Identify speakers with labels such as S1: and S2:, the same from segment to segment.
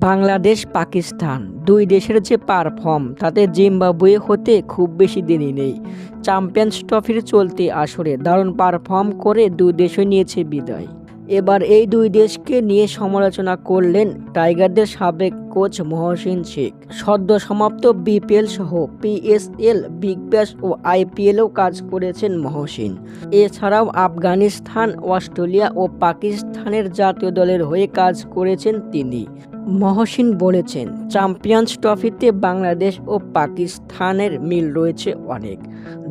S1: বাংলাদেশ পাকিস্তান দুই দেশের যে পারফর্ম তাতে জিম্বাবুয়ে হতে খুব বেশি দেরি নেই। চ্যাম্পিয়ন্স ট্রফির চলতি আসরে দারুণ পারফর্ম করে দুই দেশই নিয়েছে বিদায়। এবার এই দুই দেশকে নিয়ে সমালোচনা করলেন টাইগারদের সাবেক কোচ মহসিন শেখ। সদ্য সমাপ্ত বিপিএল সহ পিএসএল, বিগ ব্যাশ ও আইপিএলেও কাজ করেছেন মহসিন। এছাড়াও আফগানিস্তান, অস্ট্রেলিয়া ও পাকিস্তানের জাতীয় দলের হয়ে কাজ করেছেন তিনি। মহসিন বলেছেন, চ্যাম্পিয়ন্স ট্রফিতে বাংলাদেশ ও পাকিস্তানের মিল রয়েছে অনেক।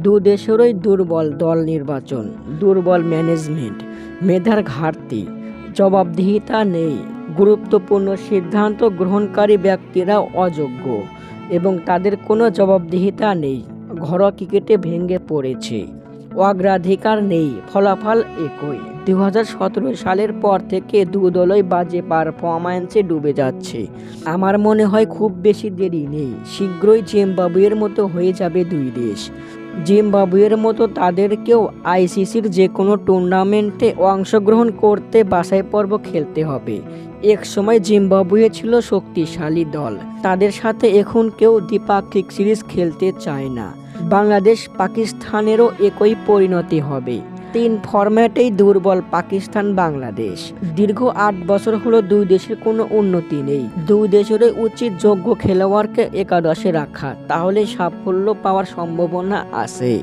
S1: দু দেশেরই দুর্বল দল নির্বাচন, দুর্বল ম্যানেজমেন্ট, মেধার ঘাটতি, জবাবদিহিতা নেই, গুরুত্বপূর্ণ সিদ্ধান্ত গ্রহণকারী ব্যক্তিরাও অযোগ্য এবং তাদের কোনো জবাবদিহিতা নেই। ঘরোয়া ক্রিকেটে ভেঙে পড়েছে, অগ্রাধিকার নেই, ফলাফল একই। 2017 সালের পর থেকে দু দলই বাজে পারফরম্যান্সে ডুবে যাচ্ছে। আমার মনে হয় খুব বেশি দেরি নেই, শীঘ্রই জিম্বাবুয়ের মতো হয়ে যাবে দুই দেশ। জিম্বাবুয়ের মতো তাদেরকেও আইসিসির যে কোনো টুর্নামেন্টে অংশগ্রহণ করতে বাছাই পর্ব খেলতে হবে। এক সময় জিম্বাবুয়ে ছিল শক্তিশালী দল, তাদের সাথে এখন কেউ দ্বিপাক্ষিক সিরিজ খেলতে চায় না। বাংলাদেশ পাকিস্তানেরও একই পরিণতি হবে। 3 ফরম্যাটেই দুর্বল পাকিস্তান বাংলাদেশ। দীর্ঘ 8 বছর হলো দুই দেশের কোনো উন্নতি নেই। দুই দেশেরই উচিত যোগ্য খেলোয়াড়কে একাদশে রাখা, তাহলে সাফল্য পাওয়ার সম্ভাবনা আছে।